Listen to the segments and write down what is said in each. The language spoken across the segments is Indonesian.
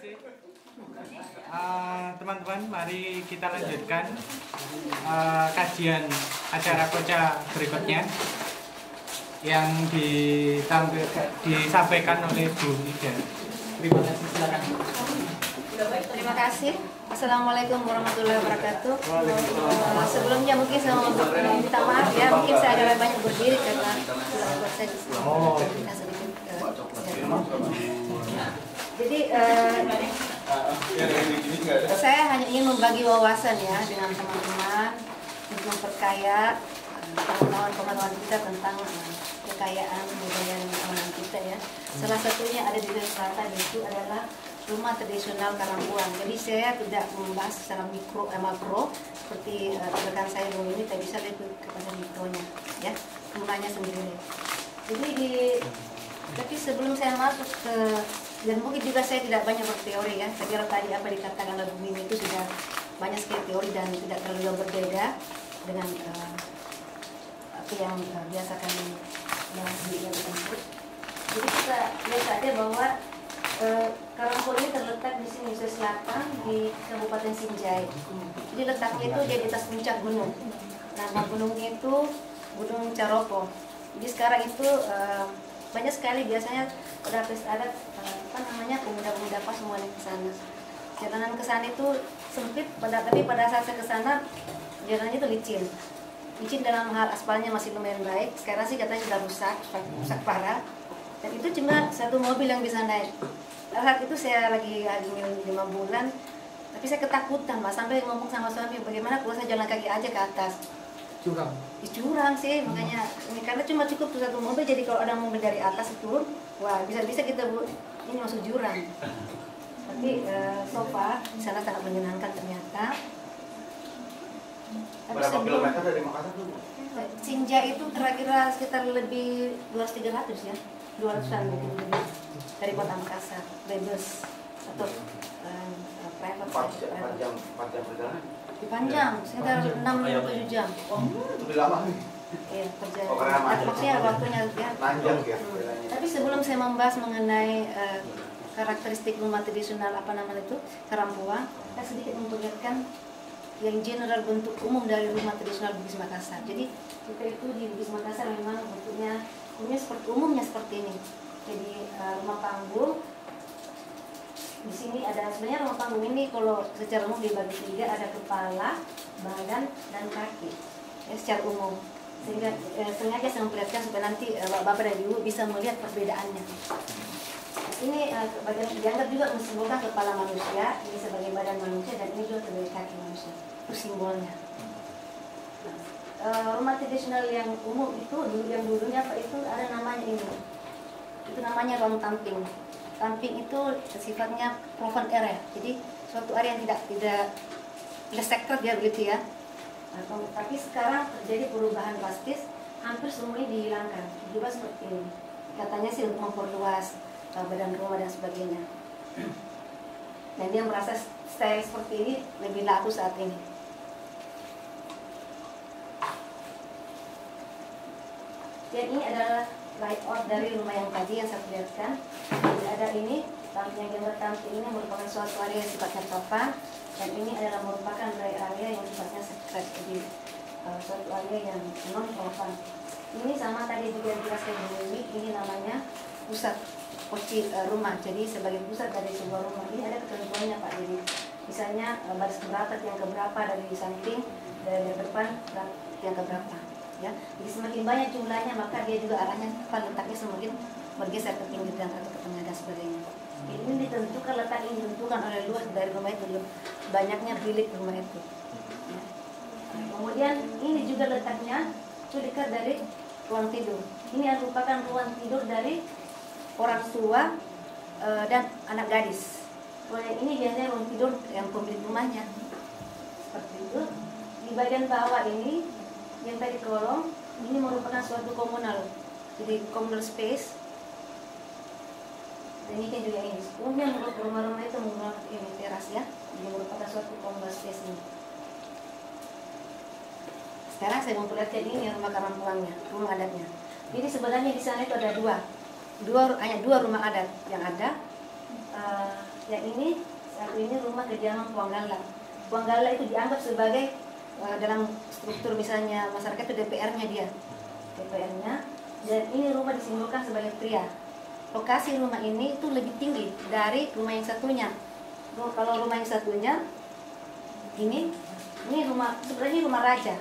kasih. Teman-teman, mari kita lanjutkan kajian acara Koca berikutnya yang disampaikan oleh Bu Ida. Terima kasih, silakan. Terima kasih. Assalamualaikum warahmatullahi wabarakatuh. Sebelumnya mungkin saya mau minta maaf ya, mungkin saya agak banyak berdiri karena buat saya di sini. Jadi saya hanya ingin membagi wawasan ya dengan teman-teman untuk memperkaya pengetahuan kita tentang kekayaan budaya dan keamanan kita ya. Salah satunya ada di Selatan, itu adalah rumah tradisional Karangbuang. Jadi saya tidak membahas secara makro seperti rekan saya dulu ini, tidak bisa lihat kepada mikronya ya, rumahnya sendiri. Jadi tapi sebelum saya masuk ke, dan mungkin juga saya tidak banyak berteori ya, saya kira tadi apa dikatakan oleh Bu Mimi itu sudah banyak sekali teori dan tidak terlalu berbeda dengan apa yang biasa kami bahas di yang tersebut. Jadi kita lihat saja bahwa Karangbuang ini terletak di sini Sulawesi Selatan di Kabupaten Sinjai. Jadi letaknya itu di atas puncak gunung. Nama gunungnya itu Gunung Caropo. Jadi sekarang itu banyak sekali biasanya pada pesta adat pemuda-pemuda pas semuanya ke sana. Jalanan ke sana itu sempit, tapi pada saat saya ke sana jalannya itu licin. Licin dalam hal aspalnya masih lumayan baik. Sekarang sih katanya sudah rusak parah. Dan itu cuma satu mobil yang bisa naik. Saat itu saya lagi hamil 5 bulan, tapi saya ketakutan, Mas, sampai ngomong sama suami, bagaimana kalau saya jalan kaki aja ke atas? Curang. Curang sih, makanya ini karena cuma cukup tuh satu mobil, jadi kalau ada mobil dari atas turun, wah bisa-bisa kita ini masuk jurang. Tapi so far di sana sangat menyenangkan ternyata. Tapi berapa kilometer dari Makassar tuh? Sinjai itu kira-kira sekitar lebih 200-300 ya. 200-an mungkin lebih dari kota Makassar, bebas atau private. 4 jam perjalanan? Panjang, sekitar 6-7 jam. Lebih lama nih? Iya, perjalanan. Oh, karena macet. Maksudnya waktunya ya. Panjang ya? Tapi sebelum saya membahas mengenai karakteristik rumah tradisional itu, Karangbuang, saya sedikit memperlihatkan yang general bentuk umum dari rumah tradisional Bugis Makassar. Jadi kita itu di Bugis Makassar memang bentuknya umumnya seperti ini. Jadi rumah panggung di sini ada, sebenarnya rumah panggung ini kalau secara umum dibagi 3, ada kepala, badan, dan kaki ya, secara umum. Sehingga sengaja saya memperlihatkan supaya nanti bapak dan ibu bisa melihat perbedaannya. Ini bagian dianggap juga mensimbolkan kepala manusia, ini sebagai badan manusia, dan ini juga sebagai kaki manusia. Itu simbolnya. Rumah tradisional yang umum itu yang dulunya itu ada namanya ini. Itu namanya ruang tamping. Tamping itu sifatnya proven area. Jadi suatu area yang tidak sacred ya begitu ya. Tapi sekarang terjadi perubahan drastis, hampir semuanya dihilangkan. Juga seperti ini. Katanya sih untuk memperluas badan rumah dan sebagainya. Dan dia merasa style seperti ini lebih laku saat ini. Dan ini adalah layout dari rumah yang tadi yang saya perlihatkan. Jadi ada ini, yang gambar tampil ini merupakan suatu area yang sifatnya sopan, dan ini adalah merupakan area yang sifatnya secret, jadi suatu area yang non sopan. Ini sama tadi juga yang dijelaskan ini namanya pusat rumah, jadi sebagai pusat dari sebuah rumah. Ini ada ketentuannya Pak, jadi misalnya baris keberapa, yang keberapa dari samping, dari depan, yang keberapa. Ya, jadi semakin banyak jumlahnya maka dia juga arahnya letaknya semakin bergeser ke pinggir dan atau ke tengah dan sebagainya. Ini ditentukan, letak ini ditentukan oleh luas dari rumah itu, banyaknya bilik rumah itu. Ya. Kemudian ini juga letaknya itu dekat dari ruang tidur. Ini merupakan ruang tidur dari orang tua dan anak gadis. Kalau yang ini biasanya ruang tidur yang pemilik rumahnya. Seperti itu. Di bagian bawah ini yang tadi kolong, ini merupakan suatu komunal, jadi communal space. Dan ini kan juga ini, umumnya rumah-rumah itu menggunakan ini teras ya, jadi merupakan suatu communal space ini. Sekarang saya memperlihatkan ini rumah Karangbuangnya, rumah adatnya. Jadi sebenarnya di sana itu ada hanya dua rumah adat yang ada. Yang ini satu ini rumah kediaman Puanggala. Puanggala itu dianggap sebagai dalam struktur misalnya masyarakat itu DPR-nya dia, DPR-nya. Dan ini rumah disimbolkan sebagai pria. Lokasi rumah ini itu lebih tinggi dari rumah yang satunya. Kalau rumah yang satunya ini rumah sebenarnya rumah raja,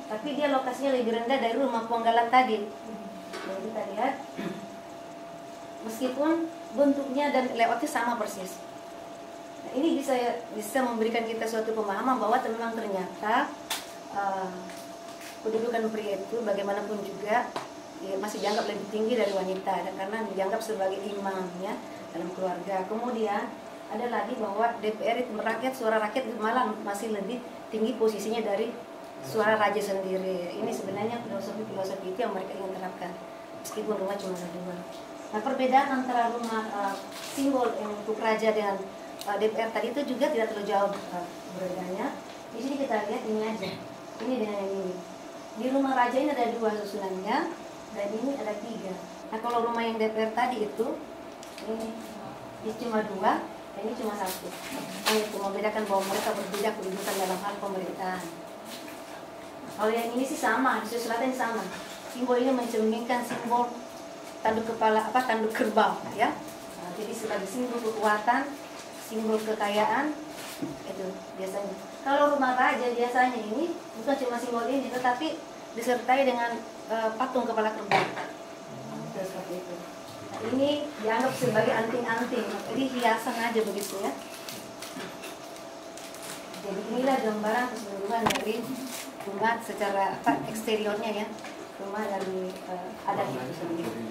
tapi dia lokasinya lebih rendah dari rumah Puanggala tadi. Jadi kita lihat, meskipun bentuknya dan layoutnya sama persis. Nah, ini bisa memberikan kita suatu pemahaman bahwa memang ternyata kedudukan pria itu bagaimanapun juga masih dianggap lebih tinggi dari wanita, dan karena dianggap sebagai imamnya dalam keluarga. Kemudian ada lagi bahwa DPR itu merakyat, suara rakyat malah masih lebih tinggi posisinya dari suara raja sendiri. Ini sebenarnya filosofi itu yang mereka ingin terapkan, meskipun rumah cuma ada dua. Nah, perbedaan antara rumah simbol yang untuk raja dengan DPR tadi itu juga tidak terlalu jauh bedanya. Di sini kita lihat ini aja, ini dengan yang ini. Di rumah raja ini ada dua susunannya, dan ini ada tiga. Nah, kalau rumah yang DPR tadi itu ini cuma dua, dan ini cuma satu. Nah, itu membedakan bahwa mereka berbeda kedudukan dalam hal pemerintahan. Kalau yang ini sih sama, di Sulawesi Selatan sama. Simbol ini mencerminkan simbol tanduk kepala, tanduk kerbau, ya. Nah, jadi sebagai simbol kekuatan, simbol kekayaan, itu biasanya. Kalau rumah raja biasanya ini bukan cuma simbol ini, tetapi disertai dengan patung kepala kerbau. Seperti itu. Nah, ini dianggap sebagai anting-anting, jadi hiasan aja begitu ya. Jadi inilah gambaran keseluruhan dari rumah secara eksteriornya ya, rumah dari adat itu sendiri.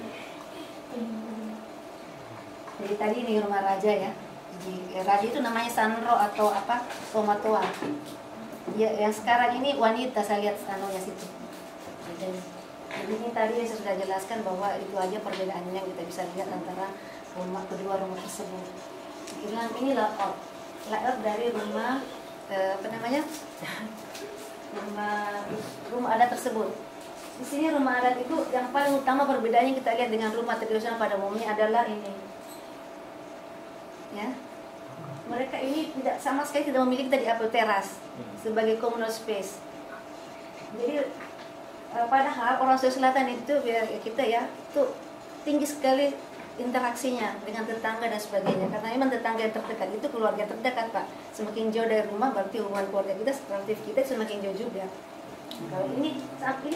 Jadi tadi ini rumah raja ya. Jadi raja itu namanya Sanro atau Tomatoa. Ya, yang sekarang ini wanita, saya lihat anunya situ. Jadi ini tadi saya sudah jelaskan bahwa itu aja perbedaannya yang kita bisa lihat antara kedua rumah tersebut. Ini layout dari rumah rumah adat tersebut. Di sini rumah adat itu yang paling utama perbedaannya kita lihat dengan rumah tradisional pada umumnya adalah ini. Ya. Mereka ini tidak sama sekali tidak memiliki tadi teras sebagai communal space. Jadi padahal orang Sulawesi Selatan itu biar kita ya tuh tinggi sekali interaksinya dengan tetangga dan sebagainya, karena memang tetangga yang terdekat itu keluarga terdekat, Pak. Semakin jauh dari rumah berarti hubungan keluarga kita, relatif kita semakin jauh juga. Kalau ini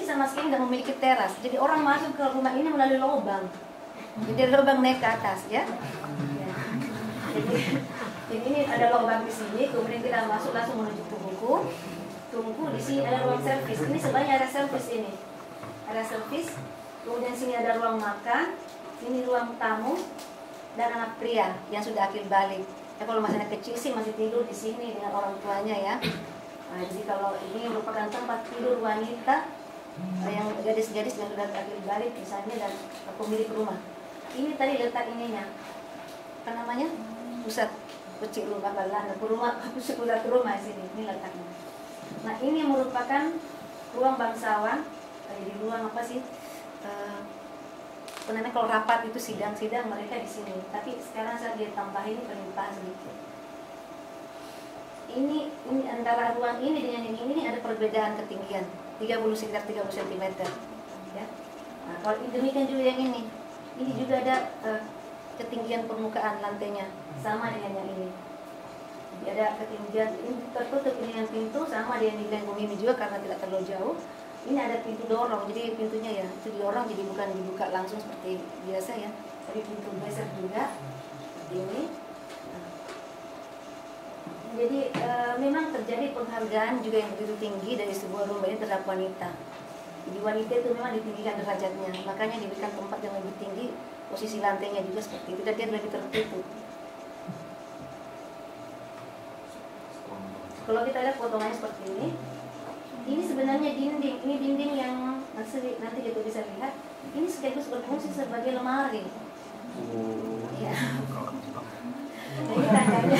sama sekali tidak memiliki teras, jadi orang masuk ke rumah ini melalui lubang, jadi lubang naik ke atas ya. Jadi ini ada lubang di sini, kemudian kita masuk langsung menuju tungku. Di sini ada ruang servis. Ini sebenarnya ada servis ini. Ada servis. Kemudian sini ada ruang makan, sini ruang tamu dan anak pria yang sudah akil balik. Ya, kalau masih anak kecil sih masih tidur di sini dengan orang tuanya ya. Nah, jadi kalau ini merupakan tempat tidur wanita yang gadis-gadis yang sudah akil balik misalnya dan pemilik rumah. Ini tadi letak ininya. Apa namanya? Pusat kecil rumah pusat rumah sini. Ini letaknya. Nah, ini merupakan ruang bangsawan. Jadi ruang apa sih? Sebenarnya kalau rapat itu sidang-sidang mereka di sini. Tapi sekarang saya tambahin pelimpahan sedikit. Ini antara ruang ini dengan yang ini ada perbedaan ketinggian sekitar 30 cm. Ya. Nah, kalau demikian juga yang ini. Ini juga ada ketinggian permukaan lantainya sama dengan yang ini. Jadi ada ketinggian ini tertutup ini dengan pintu sama dengan di bumi ini juga karena tidak terlalu jauh. Ini ada pintu dorong, jadi pintunya ya itu didorong, jadi bukan dibuka langsung seperti biasa ya, tapi pintu geser juga ini. Jadi memang terjadi penghargaan juga yang begitu tinggi dari sebuah rumah ini terhadap wanita. Jadi wanita itu memang ditinggikan derajatnya, makanya diberikan tempat yang lebih tinggi, posisi lantainya juga seperti itu dan dia lebih tertutup. Kalau kita lihat potongannya seperti ini sebenarnya dinding. Ini dinding yang nanti kita bisa lihat. Ini sekaligus berfungsi sebagai lemari. Ya. Nah, ini tangganya.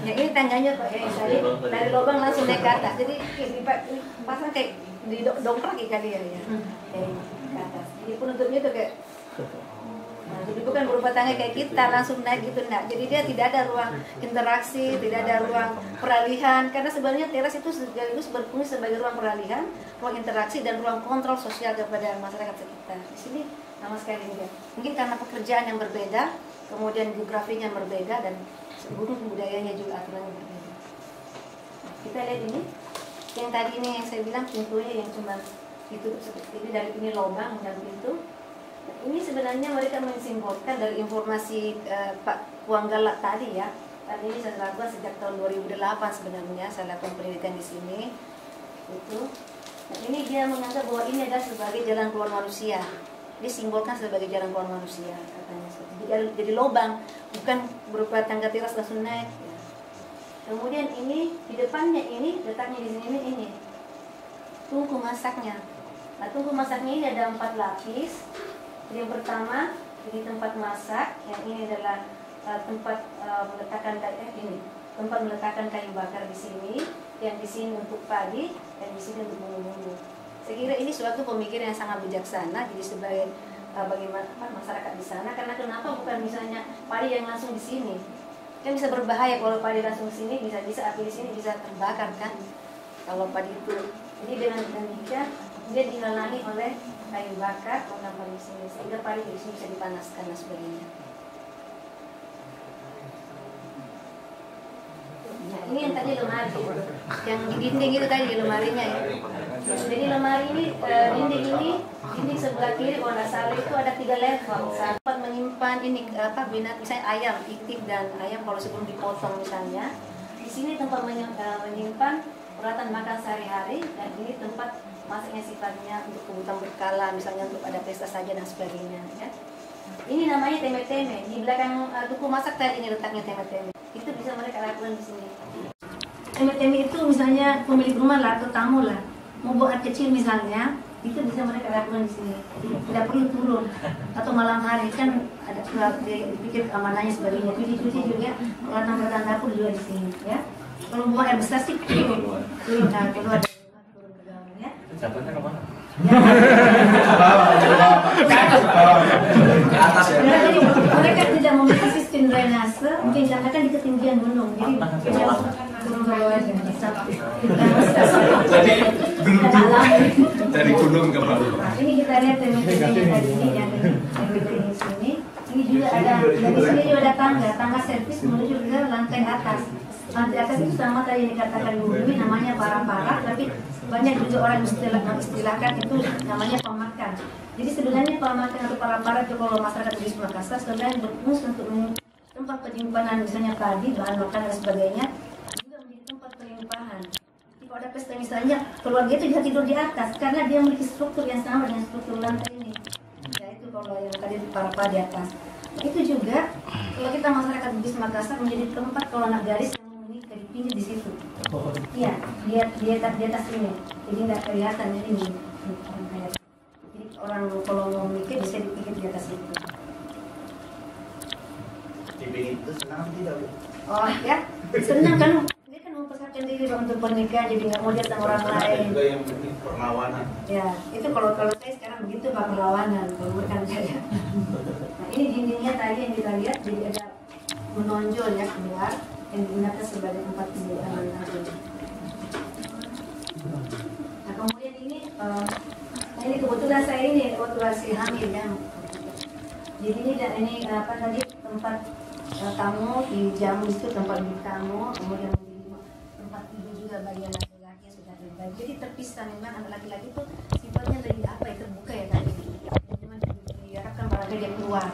Ya, ini tangganya Pak. Ya, dari lubang langsung naik ke atas. Jadi pasang kayak di dongkrak kali ya. Dari ke atas. Jadi penutupnya tuh kayak. Nah, Jadi bukan berumah tangga kayak kita langsung naik gitu, enggak. Jadi dia tidak ada ruang interaksi, tidak ada ruang peralihan, karena sebenarnya teras itu sekaligus berfungsi sebagai ruang peralihan, ruang interaksi dan ruang kontrol sosial kepada masyarakat sekitar. Di sini sama sekali enggak. Mungkin karena pekerjaan yang berbeda, kemudian geografinya yang berbeda dan seluruh budayanya juga aturannya berbeda. Nah, kita lihat ini, yang tadi ini yang saya bilang pintunya yang cuma ditutup seperti ini, dari ini lubang dan pintu. Ini sebenarnya mereka mensimbolkan dari informasi Pak Puanggalak tadi ya. Tadi ini saya lakukan sejak tahun 2008 sebenarnya, saya lakukan pendidikan di sini. Itu. Nah, ini dia menganggap bahwa ini adalah sebagai jalan keluar manusia. Disimbolkan sebagai jalan keluar manusia katanya. Jadi lubang, bukan berupa tangga teras langsung naik. Ya. Kemudian ini di depannya ini letaknya di sini ini tungku masaknya. Nah, tungku masaknya ini ada 4 lapis. Yang pertama ini tempat masak, yang ini adalah tempat meletakkan tempat meletakkan kayu bakar di sini, yang di sini untuk padi, dan di sini untuk bumbu-bumbu. Saya kira ini suatu pemikiran yang sangat bijaksana, jadi sebagai bagaimana masyarakat di sana. Karena kenapa bukan misalnya padi yang langsung di sini? Kan bisa berbahaya kalau padi langsung di sini, bisa api di sini bisa terbakar kan? Kalau padi itu, jadi dengan demikian dia dihalangi oleh kayu bakar warna padi di sini, sehingga padi di sini bisa dipanaskan dan sebagainya. Nah, ini yang tadi lemari, yang di dinding itu tadi lemarinya ya. Jadi lemari ini, dinding sebelah kiri kalau nggak salah itu ada 3 level. Saat menyimpan ini binatang, misalnya ayam, itik dan ayam kalau sebelum dipotong misalnya. Di sini tempat menyimpan peralatan makan sehari-hari, dan ini tempat masaknya sifatnya untuk kebutuhan berkala, misalnya untuk ada pesta saja dan sebagainya. Ya. Ini namanya teme-teme. Di belakang tuku masak tadi ini letaknya teme-teme. Itu bisa mereka lakukan di sini. Teme-teme itu misalnya pemilik rumah lah atau tamu lah, mau buat kecil misalnya, itu bisa mereka lakukan di sini. Tidak perlu turun atau malam hari kan ada dipikir amanahnya sebagainya. Cuci-cuci juga, peralatan dapur juga di sini. Ya. Kalau buat air besar sih turun keluar. Cabutnya kemana? Ke atas ya. Jadi mereka tidak memiliki sistem drainase, mungkin karena kan di ketinggian gunung, jadi turun ke bawah dari gunung ke bawah. Nah, ini kita lihat tembok-temboknya tadi ini yang di sini. Ini juga ada, dari sini juga ada tangga servis menuju ke lantai atas. Lantai atas itu sama tadi yang dikatakan Bu Dwi, namanya para-para, tapi banyak juga orang mengistilahkan itu namanya pemakan. Jadi sebenarnya pemakan atau para-para itu kalau masyarakat di Makassar sebenarnya berfungsi untuk tempat penyimpanan misalnya padi, bahan makanan dan sebagainya, juga menjadi tempat pelimpahan. Kalau ada pesta misalnya, keluarga itu bisa tidur di atas karena dia memiliki struktur yang sama dengan struktur lantai ini. Yaitu kalau yang tadi para-para di atas. Itu juga kalau kita masyarakat di Makassar menjadi tempat kalau anak garis yang menikah dipindah di situ. Iya, di atas ini. Jadi nggak kelihatan ya ini. Jadi orang kalau mau menikah bisa dipikir di atas itu. Dipingin itu senang tidak Bu? Oh ya, senang kan? Dia kan mempersiapkan diri untuk pernikahan, jadi nggak mau lihat sama orang Ada lain. juga yang penting perlawanan. Ya, itu kalau saya sekarang begitu Pak, perlawanan, kalau bukan saya. Nah, ini dindingnya tadi yang kita lihat, jadi ada menonjol ya keluar yang digunakan sebagai tempat pembuatan tadi. Nah, kemudian ini kebetulan saya ini waktu masih hamil ya. Jadi ini apa tadi tempat tamu di jamu itu tempat duduk tamu, kemudian tempat tidur juga bagian laki-laki yang sudah terbagi. Jadi terpisah memang anak laki-laki itu sifatnya lebih apa ya, terbuka ya tadi. Memang diharapkan barangkali dia keluar.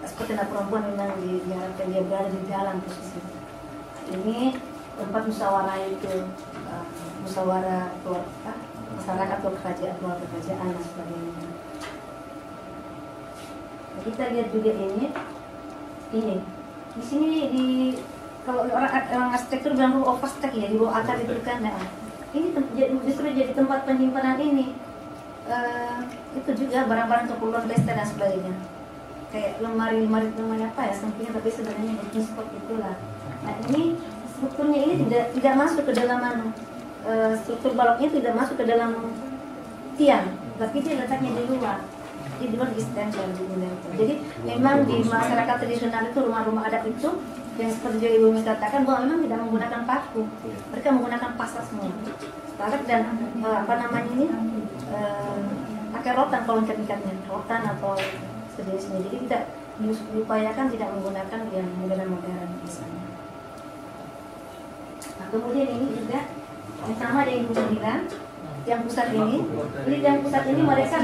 Seperti anak perempuan memang diharapkan dia berada di dalam posisi. Ini tempat musyawarah itu, musyawarah keluarga, masyarakat atau kerajaan, keluarga kerajaan dan sebagainya. Nah, kita lihat juga ini di sini kalau orang arsitektur bilang rule of stack ya, di bawah akar itu kan. Nah, ini justru jadi tempat penyimpanan ini. Itu juga barang-barang keperluan pesta dan sebagainya. Kayak lemari apa ya sampingnya, tapi sebenarnya bukan seperti itulah. Nah, ini strukturnya ini tidak masuk ke dalam struktur baloknya tidak masuk ke dalam tiang, tapi dia letaknya di luar. Jadi di luar ditempel di benda itu. Jadi memang di masyarakat tradisional itu rumah-rumah adat itu yang seperti Ibu Umi katakan bahwa memang tidak menggunakan paku, mereka menggunakan pasar semua, parak dan apa namanya ini pakai rotan kalau ikatnya, rotan atau sejenisnya. Jadi tidak diupayakan tidak menggunakan yang modern misalnya. Nah, kemudian ini juga yang sama ada Ibu bilang, yang pusat ini yang pusat ini mereka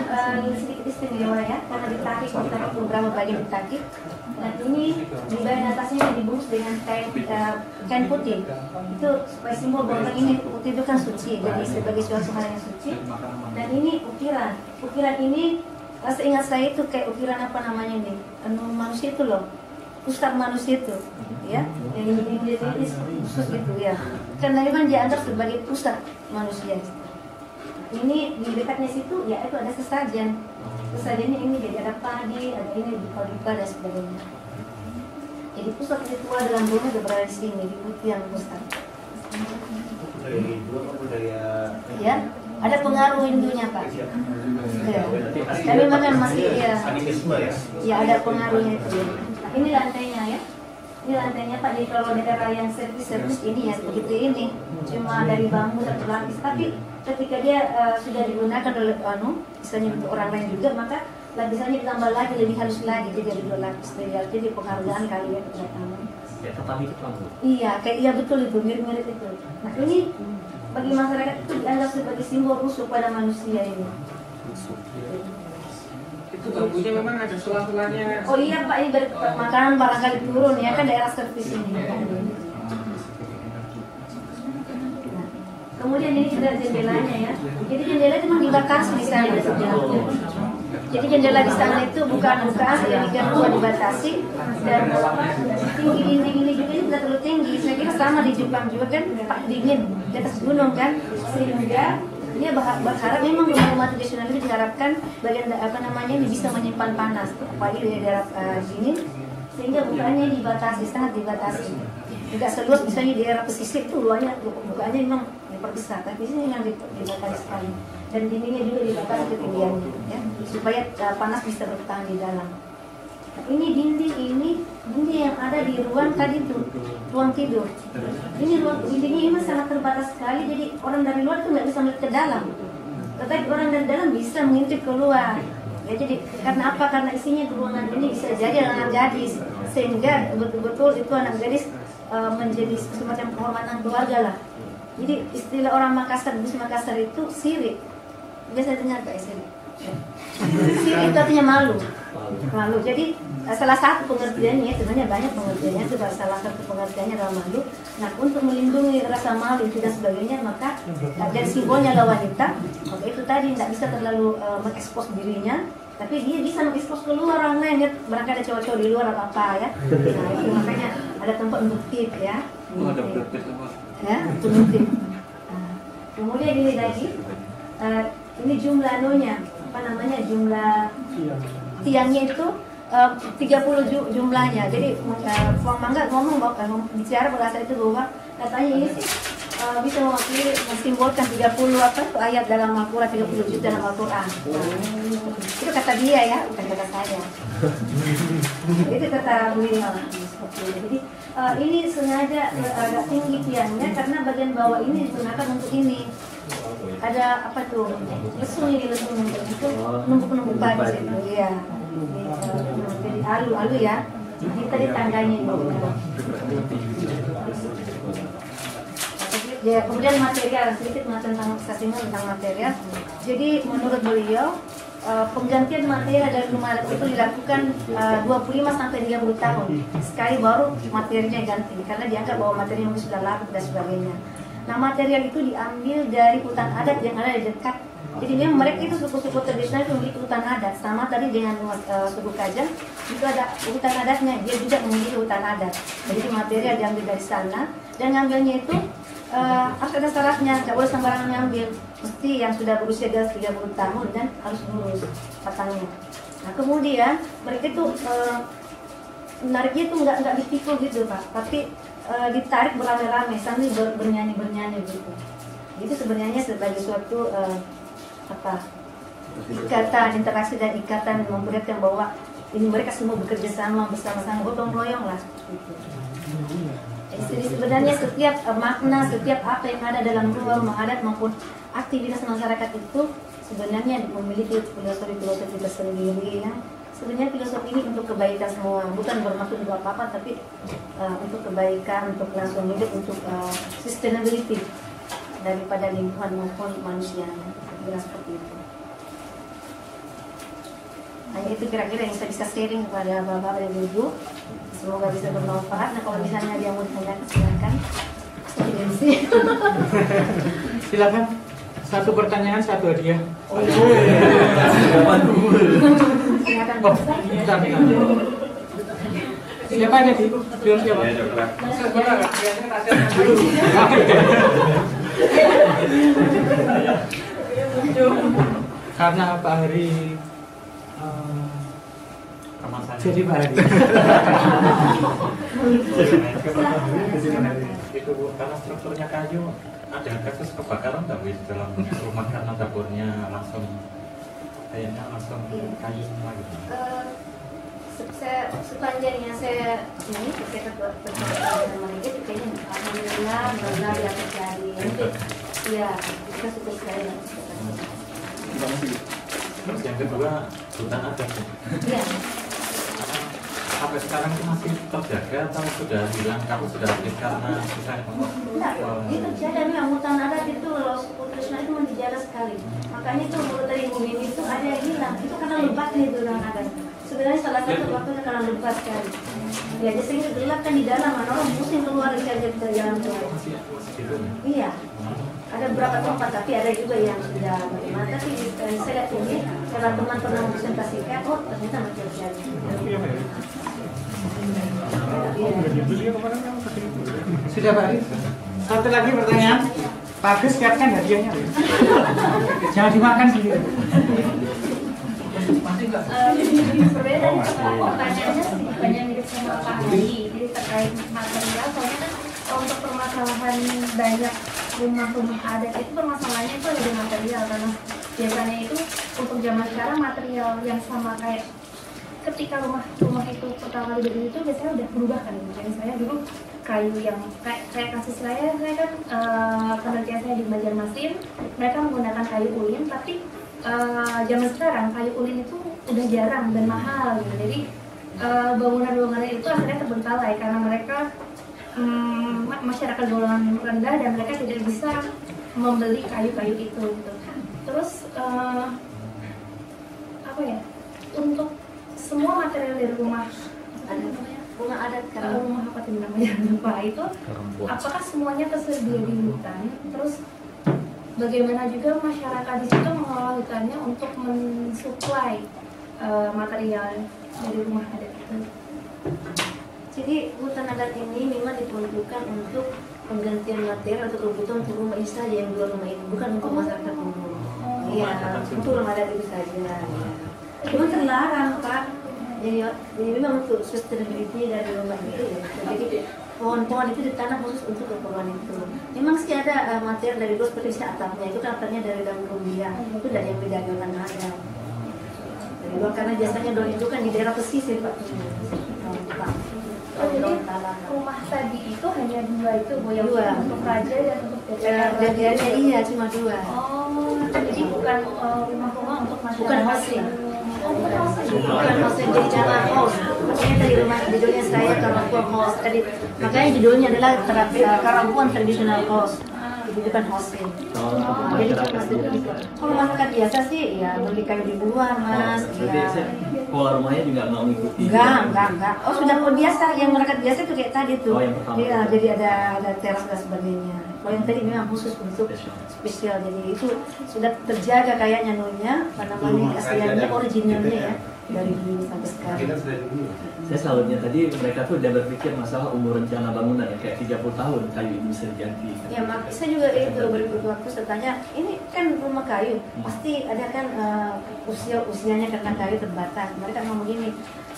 sedikit istimewa ya, karena ditarik beberapa bagian ditarik. Dan ini di bagian atasnya dibungkus dengan kain putih. Itu supaya simbol bahwa ini putih itu kan suci, jadi sebagai suatu hal yang suci. Dan ini ukiran. Ukiran ini seingat saya itu kayak ukiran apa namanya ini, manusia itu loh, pusat manusia itu, ya, yang ini khusus gitu ya. Karena memang dianggap sebagai pusat manusia. Ini di dekatnya situ ya itu ada sesajen. Sesajennya ini jadi ada padi, ada ini dupa-dupa dan sebagainya. Jadi pusat ritual dalam bumi sudah berada di sini di putih yang pusat. Budaya Hindu apa budaya? Ya, ada pengaruh Hindunya Pak. Ya. Tapi memang masih ya. Animisme ya? Ya ada pengaruhnya itu. Nah, ini lantainya ya. Ini lantainya Pak. Jadi kalau daerah yang servis ini ya seperti ini, cuma dari bambu satu lapis. Tapi ketika dia sudah digunakan oleh misalnya untuk orang lain juga, maka lapisannya ditambah lagi lebih halus lagi, jadi ada 2 lapis. Jadi penghargaan kali ya kedatangan. Ya, tetap itu kan Bu. Iya, kayak iya betul itu, mirip-mirip itu. Nah ini bagi masyarakat itu dianggap sebagai simbol rusuh pada manusia ini. Itu bambunya memang ada sela-selanya. Oh iya Pak, ini dari makanan barangkali turun ya kan daerah servis ini. Kemudian ini juga jendelanya ya. Jadi jendela itu memang dibatasi di sana. Jadi jendela di sana itu bukan sedemikian rupa dibatasi, dan tinggi dinding ini juga ini tidak terlalu tinggi. Saya kira sama di Jepang juga kan, dingin di atas gunung kan, sehingga dia berharap memang rumah-rumah tradisional itu diharapkan bagian apa namanya ini bisa menyimpan panas, apalagi di daerah dingin, sehingga bukaannya dibatasi, sangat dibatasi. Tidak seluas misalnya di daerah pesisir itu luarnya bukaannya memang diperbesar, tapi sini yang dibatasi sekali. Dan dindingnya juga dibatasi ketinggiannya, ya, supaya panas bisa bertahan di dalam. Nah, ini dinding yang ada di ruang tadi itu, ruang tidur. Ini ruang dindingnya ini sangat terbatas sekali, jadi orang dari luar itu nggak bisa melihat ke dalam. Tetapi orang dari dalam bisa mengintip keluar. Ya, jadi karena apa? Karena isinya ruangan ini bisa jadi anak gadis, sehingga betul-betul itu anak gadis menjadi semacam penghormatan keluarga lah. Jadi istilah orang Makassar, Bus Makassar itu sirik. Biasa dengar Pak sirik. Sirik itu artinya malu. Malu. Jadi salah satu pengertiannya, sebenarnya banyak pengertiannya, itu salah satu pengertiannya adalah malu. Nah, untuk melindungi rasa malu dan sebagainya, maka dan simbolnya adalah wanita, maka itu tadi tidak bisa terlalu mengekspos dirinya, tapi dia bisa mengekspos keluar orang lain, ya, barangkali ada cowok-cowok di luar atau apa ya. Nah, itu makanya ada tempat untuk tip ya. Ya, untuk tip. Kemudian ini lagi, ini jumlah apa namanya, jumlah tiangnya itu 30 jumlahnya. Jadi Fuang Mangga bicara bahasa itu bahwa katanya ini sih bisa mewakili, mensimbolkan 30 apa itu ayat dalam Al-Quran, 30 juz dalam Al-Quran. Itu kata dia ya, bukan kata saya. Itu kata beliau. Jadi ini sengaja agak tinggi tiangnya karena bagian bawah ini digunakan untuk ini. Ada apa tuh? Lesung ini, lesung itu numpuk-numpuk padi itu. Iya. Jadi alu ya. Ini tadi tangganya ini. Ya, kemudian material, sedikit tentang sassingan tentang material. Jadi menurut beliau penggantian material dari rumah adat itu dilakukan 25 sampai 30 tahun sekali baru materialnya ganti, karena dianggap bahwa materialnya sudah lapuk dan sebagainya. Nah, material itu diambil dari hutan adat yang ada di dekat. Jadi memang mereka itu suku-suku tradisional itu memiliki hutan adat, sama tadi dengan suku Kajang itu ada hutan adatnya, dia juga memiliki hutan adat. Jadi material diambil dari sana, dan ngambilnya itu harus ada syaratnya, tidak boleh sembarangan ngambil, mesti yang sudah berusia di atas 30 tahun dan harus lurus batangnya. Nah, kemudian mereka itu menariknya itu nggak dipikul gitu Pak, tapi ditarik beramai-ramai sambil bernyanyi gitu. Itu sebenarnya sebagai suatu ikatan, interaksi dan ikatan memperlihatkan bahwa ini mereka semua bekerja sama bersama-sama, gotong royong lah. Gitu. Jadi sebenarnya setiap makna, setiap apa yang ada dalam ruang adat maupun aktivitas masyarakat itu sebenarnya memiliki filosofi tersendiri ya. Sebenarnya filosofi ini untuk kebaikan semua, bukan bermaksud untuk apa-apa, tapi untuk kebaikan, untuk langsung hidup, untuk sustainability daripada lingkungan maupun manusia. Kira seperti itu. Hanya itu kira-kira yang saya bisa sharing kepada bapak-bapak dan ibu. Semoga bisa bermanfaat. Nah kalau misalnya dia mau ditanyakan silakan. Silakan. Satu pertanyaan, satu hadiah. Oh, iya. Silakan. Oh, bentar. Siapa tadi? Beliau siapa? Ya, coklat. Sebentar, biasanya tasnya karena Pak Hari jadi Pak Hari itu Bu, karena strukturnya kayu, ada kasus kebakaran nggak Bu di dalam rumah karena dapurnya langsung kayaknya langsung kayu semua gitu. Sepanjangnya saya ini saya sama dia kayaknya alhamdulillah benar yang terjadi. Iya, kita suka sekali. Terus yang kedua hutan adat Bu. Iya. Sampai sekarang itu masih terjaga atau sudah hilang? Kamu sudah aktif karena misalnya Enggak, itu terjaga memang hutan adat itu kalau Putrisna itu menjaga sekali. Makanya itu menurut dari Mungin itu ada yang hilang. Itu karena lebatnya itu hutan adat. Sebenarnya salah satu waktunya karena lebat sekali. Ya, jadi sehingga gelap kan di dalam, orang musim keluar dari jalan keluar. gitu. Iya. Ada beberapa tempat, tapi ada juga yang sudah bagaimana. Tapi saya lihat ini, karena teman pernah presentasikan, oh ternyata masih terjadi. sudah Pak Hari. Satu lagi pertanyaan. Pak Agus siapkan hadiahnya. Jangan dimakan sendiri. Berbeda pertanyaannya sedikit banyak mirip sama Pak Hari. Jadi terkait material, soalnya kan untuk permasalahan banyak rumah-rumah adat itu permasalahannya itu ada di material, karena biasanya itu untuk zaman sekarang material yang sama kayak ketika rumah itu pertama kali berdiri itu biasanya udah berubah kan. Jadi saya dulu kayu yang kayak kasus saya kan penelitian saya di Banjarmasin, mereka menggunakan kayu ulin, tapi zaman sekarang kayu ulin itu udah jarang dan mahal gitu. Jadi bangunan-bangunan itu akhirnya terbengkalai karena mereka masyarakat golongan rendah dan mereka tidak bisa membeli kayu-kayu itu gitu. Terus apa ya, untuk semua material dari rumah adat kan, rumah apa sih namanya lupa itu, apakah semuanya tersedia di hutan? Terus bagaimana juga masyarakat di situ mengelola hutannya untuk mensuplai material dari rumah adat itu? Jadi hutan adat ini memang diperuntukkan untuk penggantian material atau kebutuhan untuk rumah ini saja, yang dua rumah ini, bukan untuk masyarakat umum. Iya, untuk rumah adat itu saja. Ya. Cuma terlarang Pak. Jadi memang untuk sustainability dari rumah itu ya. Jadi pohon-pohon itu ditanam khusus untuk keperluan itu. Memang sih ada material dari luar seperti atapnya, itu kan atapnya dari daun rumbia, itu dari yang didagangkan ada. Dari luar karena biasanya daun itu kan di daerah pesisir Pak. Oh, jadi rumah tadi itu hanya dua itu Bu, yang dua. untuk raja dan untuk Jajarannya iya cuma dua. Oh, jadi bukan rumah-rumah untuk masyarakat. Bukan housing. Bukan housing. Bukan housing, jadi nama house. Makanya tadi rumah judulnya saya Karampuan House tadi. Makanya judulnya adalah Karampuan Traditional House. Bukan housing. Jadi kalau masyarakat biasa sih ya beli kayu di luar Mas. Pola rumahnya juga nggak mengikuti. Enggak. Oh sudah biasa, yang masyarakat biasa itu kayak tadi tuh. Oh, yang pertama. Iya, jadi ada teras dan sebagainya. Kalau yang tadi memang khusus untuk spesial, jadi itu sudah terjaga kayaknya nunya, apa namanya aslinya, originalnya ya dari dulu sampai sekarang. Saya salutnya tadi mereka tuh udah berpikir masalah umur rencana bangunan ya, kayak 30 tahun kayu itu bisa diganti. Ya, saya juga itu berikut waktu saya tanya, ini kan rumah kayu, pasti ada kan usianya karena kayu terbatas. Mereka ngomong gini,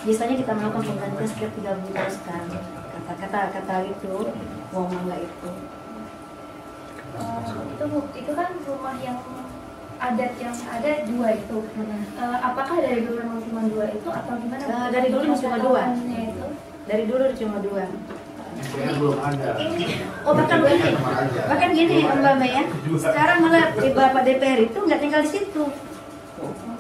biasanya kita melakukan penggantian setiap 3 bulan sekali. Kata itu, uang mangga itu. Itu kan rumah yang adat yang ada 2 itu. Apakah dari dulu memang cuma 2 itu atau gimana? Dari dulu cuma 2. Itu. Dari dulu cuma 2. Belum ada. Oh bahkan gini Mbak Mei ya. Sekarang malah Bapak DPR itu nggak tinggal di situ.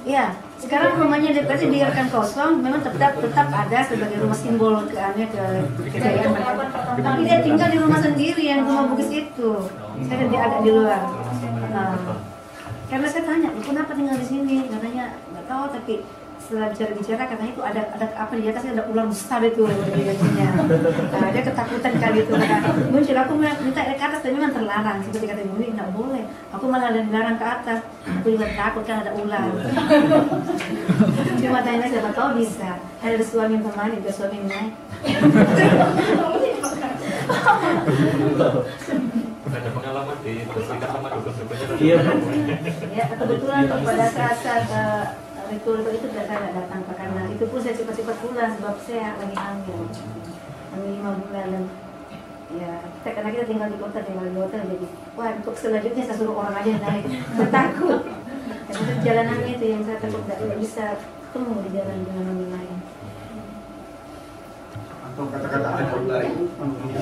Ya, sekarang rumahnya DPR dibiarkan kosong, memang tetap ada sebagai rumah simbol kejayaan mereka. Tapi dia tinggal di rumah sendiri yang rumah Bugis itu. Saya dia agak di luar. Karena saya tanya, kenapa tinggal di sini? Katanya nggak tahu, tapi setelah bicara katanya itu ada apa di atasnya, ada ular besar itu lihatnya. Nah, dia ketakutan kali itu. Muncul aku minta ke atas, tapi memang terlarang. Seperti kata Bumi, nggak boleh. Aku malah ada dilarang ke atas. Aku juga takut kan ada ular. Cuma tanya siapa tahu bisa. Ada suami temani, ada suami naik. Ada pengalaman di bersikap sama dukun-dukunnya. Iya. Ya, kebetulan pada saat ritual itu saya tidak datang karena itu pun saya cepat-cepat pulang sebab saya lagi hamil 5 bulan dan ya karena kita tinggal di hotel jadi wah untuk selanjutnya saya suruh orang aja naik, saya takut karena perjalanannya itu yang saya takut tidak bisa ketemu di jalan dengan orang lain. Atau kata-kata ada ular itu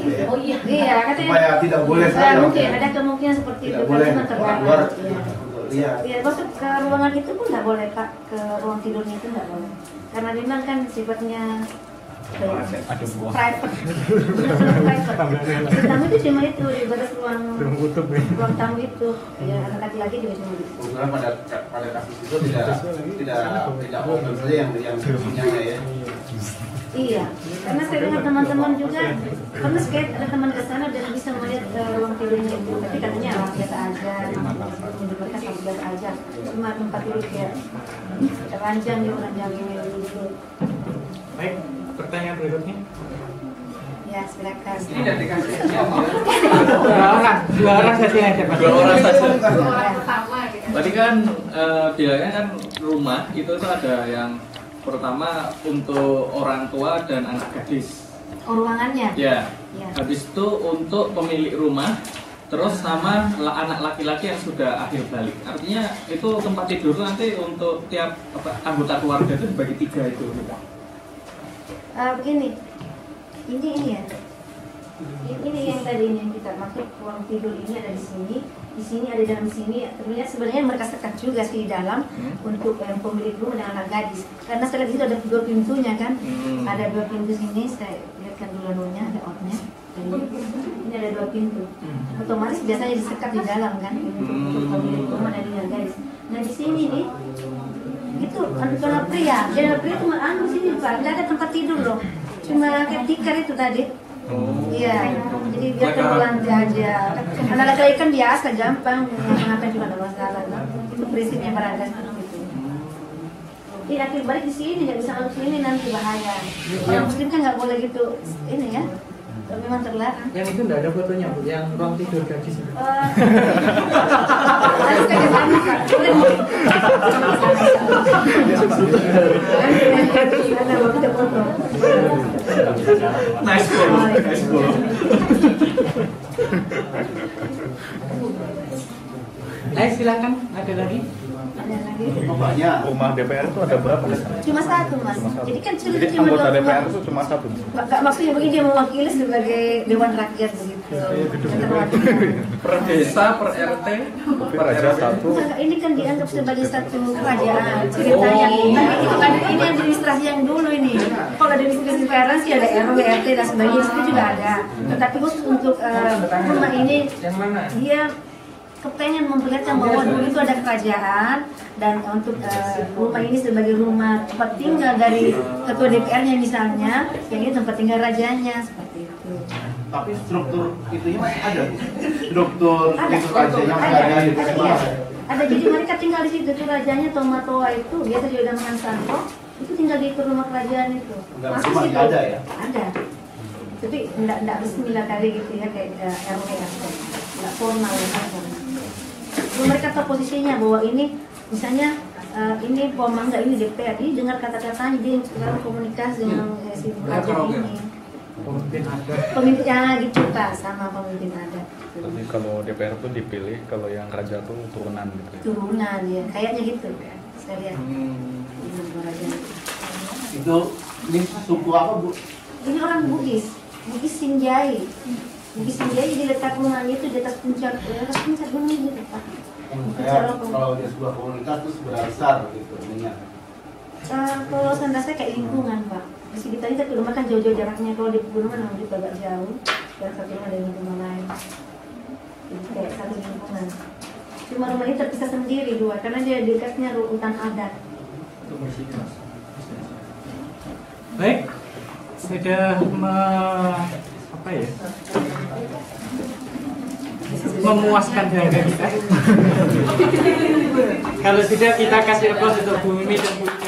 ya. Oh iya katanya Supaya tidak boleh saja. mungkin ada kemungkinan seperti Tidak itu boleh karena orang luar terbatas. lihat. Ya, masuk ke ruangan itu pun nggak boleh Pak, ke ruang tidurnya itu nggak boleh, karena memang kan sifatnya private. Tamu itu cuma itu di batas ruang tamu itu, ya anak laki-laki juga cuma itu. Kebetulan pada kasus itu tidak open saja yang punyanya ya. Iya, karena saya dengar teman-teman juga pernah skate ada teman ke sana dan bisa melihat ruang tidurnya itu, tapi katanya biasa aja, menurut mereka sangat biasa aja, cuma tempat tidur kayak ranjang ini dulu. Baik, pertanyaan berikutnya. Ya, silakan. Ini udah dikasih. Dua orang saja yang dapat. 2 orang saja. Pertama gitu. Tadi kan bilangnya kan rumah itu tuh ada yang pertama untuk orang tua dan anak gadis. Oh, ruangannya? Ya. Ya. Habis itu untuk pemilik rumah, terus sama anak laki-laki yang sudah akhir balik. Artinya itu tempat tidur nanti untuk tiap anggota keluarga itu dibagi 3 itu. Begini, ini ya. Ini yang tadi yang kita maksud ruang tidur ini ada di sini ada dalam sini. Ternyata sebenarnya mereka sekat juga sih di dalam untuk yang pemilik rumah dan anak gadis. Karena saya lihat di situ ada 2 pintunya kan, ada 2 pintu sini. Saya lihatkan dulu anunya, ada outnya. Ini ada 2 pintu. Otomatis biasanya disekat di dalam kan untuk pemilik rumah dan anak gadis. Nah di sini nih itu anak pria, jadi pria cuma sini Pak, nggak ada tempat tidur loh, cuma kayak tikar itu tadi. Iya, jadi biar terpulang aja. Anak laki-laki kan biasa, gampang, ngapain juga ada masalah. Itu prinsipnya berada seperti itu. Di akhir balik di sini, nggak bisa masuk sini nanti bahaya. Orang muslim kan nggak boleh gitu, ini ya. Memang terlarang. Yang itu nggak ada fotonya Bu, yang ruang tidur gadis. Harus kayak sana Pak. Boleh. Ada waktu foto. Nice follow. Nice follow. Ayo silakan, ada lagi. Ada lagi. Banyak. Rumah DPR itu ada berapa? Cuma 1 Mas. Jadi kan Jadi cuma anggota 2. DPR itu cuma 1. Nggak, maksudnya begini, dia mewakili sebagai Dewan Rakyat begitu. Per desa, per RT, Per aja 1. Enggak, ini kan dianggap sebagai satu kerajaan ceritanya. Nah, itu kan ini administrasi yang dulu ini. Kalau administrasi sekarang sih ada RW, RT dan sebagainya, itu juga ada. Tetapi khusus untuk rumah ini, dia kepengen memperlihatkan bahwa dulu itu ada kerajaan dan untuk rumah ini sebagai rumah tempat tinggal dari ketua DPR-nya misalnya, yang ini tempat tinggal rajanya seperti itu. Tapi struktur itunya masih ada. Struktur Ada, itu rajanya masih ada di ada, iya. Ada, jadi mereka tinggal di situ tuh rajanya Tomatoa itu biasa juga dengan Santo itu tinggal di rumah kerajaan itu. Dalam Masih rumah situ ada ya? Ada. Tapi enggak resmi lah kali gitu ya kayak RW atau enggak formal ya. Mereka tahu posisinya bahwa ini misalnya ini Pomangga, ini DPR, ini dengar kata-katanya, dia sekarang komunikasi dengan si raja ini. Pemimpin adat. Pemimpin gitu Pak, sama pemimpin adat. Tapi kalau DPR tuh dipilih, kalau yang raja tuh turunan gitu ya. Turunan ya, kayaknya gitu kan. Saya lihat. Raja. Itu ini suku apa Bu? Ini orang Bugis, Bugis Sinjai. Bugis Sinjai di letak rumahnya itu di atas puncak gunung gitu Pak. Kalau dia sebuah komunitas itu seberapa besar gitu ininya? Kalau Sandasnya kayak lingkungan Pak. Di sekitarnya tapi rumah kan jauh-jauh jaraknya. Kalau di pegunungan memang juga agak jauh. Dan satu rumah dari rumah lain. Jadi kayak satu lingkungan. Cuma rumah ini terpisah sendiri dua karena dia dekatnya hutan adat. Baik, sudah apa ya? Memuaskan harga kita. Kalau sudah kita kasih repos untuk bumi dan bumi.